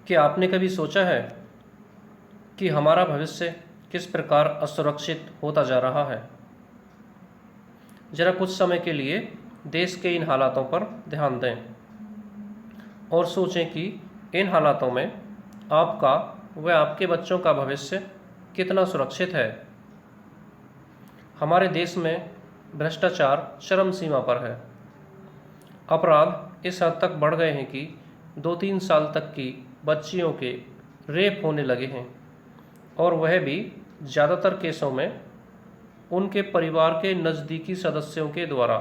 क्या आपने कभी सोचा है कि हमारा भविष्य किस प्रकार असुरक्षित होता जा रहा है? ज़रा कुछ समय के लिए देश के इन हालातों पर ध्यान दें और सोचें कि इन हालातों में आपका व आपके बच्चों का भविष्य कितना सुरक्षित है। हमारे देश में भ्रष्टाचार चरम सीमा पर है। अपराध इस हद तक बढ़ गए हैं कि 2-3 साल तक की बच्चियों के रेप होने लगे हैं, और वह भी ज़्यादातर केसों में उनके परिवार के नज़दीकी सदस्यों के द्वारा।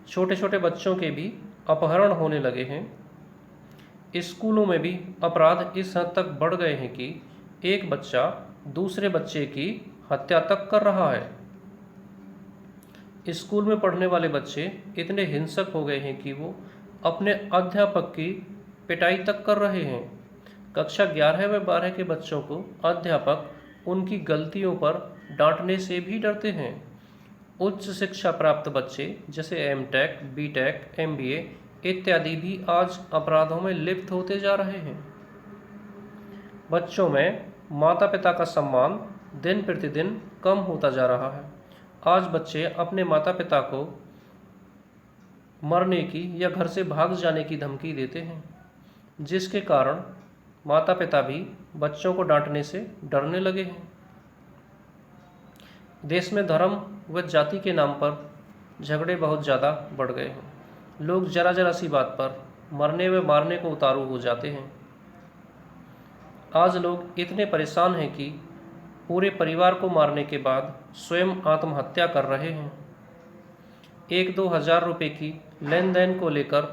छोटे छोटे बच्चों के भी अपहरण होने लगे हैं। स्कूलों में भी अपराध इस हद तक बढ़ गए हैं कि एक बच्चा दूसरे बच्चे की हत्या तक कर रहा है। स्कूल में पढ़ने वाले बच्चे इतने हिंसक हो गए हैं कि वो अपने अध्यापक की पिटाई तक कर रहे हैं। कक्षा 11 व 12 के बच्चों को अध्यापक उनकी गलतियों पर डांटने से भी डरते हैं। उच्च शिक्षा प्राप्त बच्चे जैसे एमटेक, बीटेक, एमबीए इत्यादि भी आज अपराधों में लिप्त होते जा रहे हैं। बच्चों में माता पिता का सम्मान दिन प्रतिदिन कम होता जा रहा है। आज बच्चे अपने माता पिता को मरने की या घर से भाग जाने की धमकी देते हैं, जिसके कारण माता पिता भी बच्चों को डांटने से डरने लगे हैं। देश में धर्म व जाति के नाम पर झगड़े बहुत ज़्यादा बढ़ गए हैं। लोग जरा जरा सी बात पर मरने व मारने को उतारू हो जाते हैं। आज लोग इतने परेशान हैं कि पूरे परिवार को मारने के बाद स्वयं आत्महत्या कर रहे हैं। 1-2 हज़ार रुपये की लेन देन को लेकर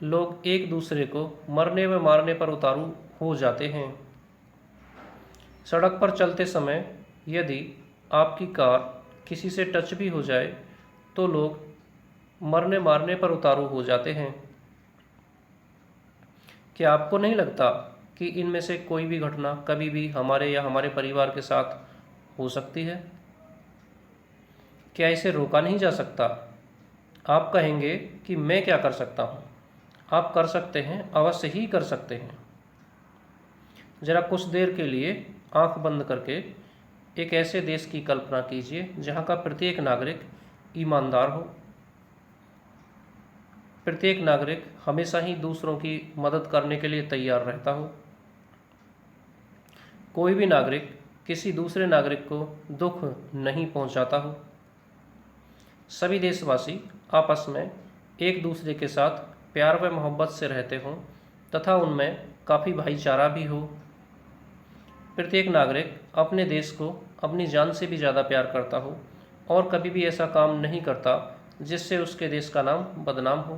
लोग एक दूसरे को मरने व मारने पर उतारू हो जाते हैं। सड़क पर चलते समय यदि आपकी कार किसी से टच भी हो जाए तो लोग मरने मारने पर उतारू हो जाते हैं। क्या आपको नहीं लगता कि इनमें से कोई भी घटना कभी भी हमारे या हमारे परिवार के साथ हो सकती है? क्या इसे रोका नहीं जा सकता? आप कहेंगे कि मैं क्या कर सकता हूँ? आप कर सकते हैं, अवश्य ही कर सकते हैं। ज़रा कुछ देर के लिए आंख बंद करके एक ऐसे देश की कल्पना कीजिए जहाँ का प्रत्येक नागरिक ईमानदार हो, प्रत्येक नागरिक हमेशा ही दूसरों की मदद करने के लिए तैयार रहता हो, कोई भी नागरिक किसी दूसरे नागरिक को दुख नहीं पहुंचाता हो, सभी देशवासी आपस में एक दूसरे के साथ प्यार व मोहब्बत से रहते हों तथा उनमें काफ़ी भाईचारा भी हो, प्रत्येक नागरिक अपने देश को अपनी जान से भी ज़्यादा प्यार करता हो और कभी भी ऐसा काम नहीं करता जिससे उसके देश का नाम बदनाम हो,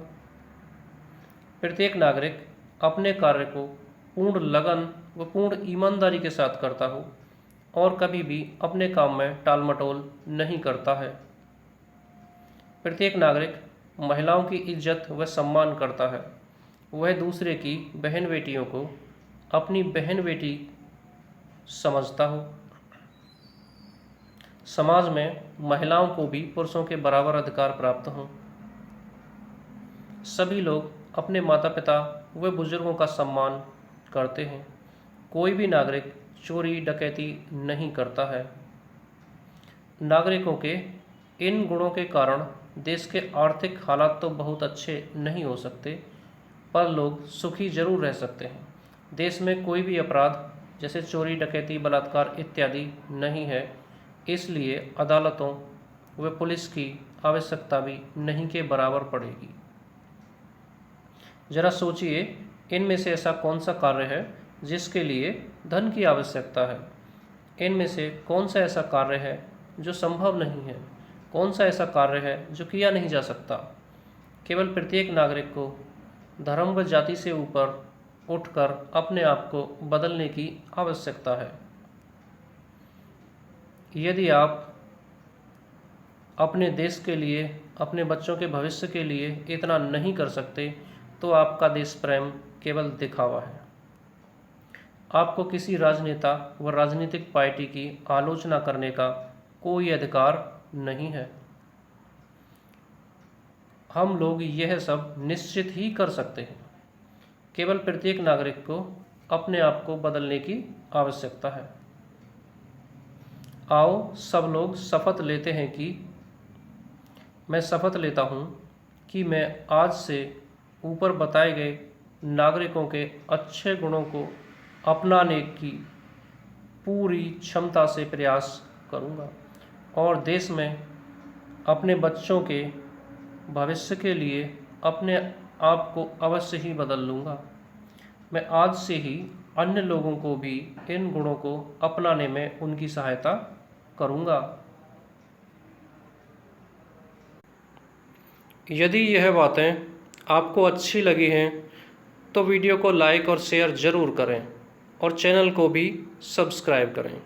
प्रत्येक नागरिक अपने कार्य को पूर्ण लगन व पूर्ण ईमानदारी के साथ करता हो और कभी भी अपने काम में टाल मटोल नहीं करता है, प्रत्येक नागरिक महिलाओं की इज्जत व सम्मान करता है, वह दूसरे की बहन बेटियों को अपनी बहन बेटी समझता हो, समाज में महिलाओं को भी पुरुषों के बराबर अधिकार प्राप्त हों, सभी लोग अपने माता पिता व बुजुर्गों का सम्मान करते हैं, कोई भी नागरिक चोरी डकैती नहीं करता है। नागरिकों के इन गुणों के कारण देश के आर्थिक हालात तो बहुत अच्छे नहीं हो सकते, पर लोग सुखी जरूर रह सकते हैं। देश में कोई भी अपराध जैसे चोरी डकैती बलात्कार इत्यादि नहीं है, इसलिए अदालतों व पुलिस की आवश्यकता भी नहीं के बराबर पड़ेगी। जरा सोचिए, इनमें से ऐसा कौन सा कार्य है जिसके लिए धन की आवश्यकता है? इनमें से कौन सा ऐसा कार्य है जो संभव नहीं है? कौन सा ऐसा कार्य है जो किया नहीं जा सकता? केवल प्रत्येक नागरिक को धर्म व जाति से ऊपर उठकर अपने आप को बदलने की आवश्यकता है। यदि आप अपने देश के लिए, अपने बच्चों के भविष्य के लिए इतना नहीं कर सकते तो आपका देश प्रेम केवल दिखावा है। आपको किसी राजनेता व राजनीतिक पार्टी की आलोचना करने का कोई अधिकार नहीं है। हम लोग यह सब निश्चित ही कर सकते हैं। केवल प्रत्येक नागरिक को अपने आप को बदलने की आवश्यकता है। आओ सब लोग शपथ लेते हैं कि मैं शपथ लेता हूँ कि मैं आज से ऊपर बताए गए नागरिकों के अच्छे गुणों को अपनाने की पूरी क्षमता से प्रयास करूँगा और देश में अपने बच्चों के भविष्य के लिए अपने आप को अवश्य ही बदल लूँगा। मैं आज से ही अन्य लोगों को भी इन गुणों को अपनाने में उनकी सहायता करूँगा। यदि यह बातें आपको अच्छी लगी हैं तो वीडियो को लाइक और शेयर ज़रूर करें और चैनल को भी सब्सक्राइब करें।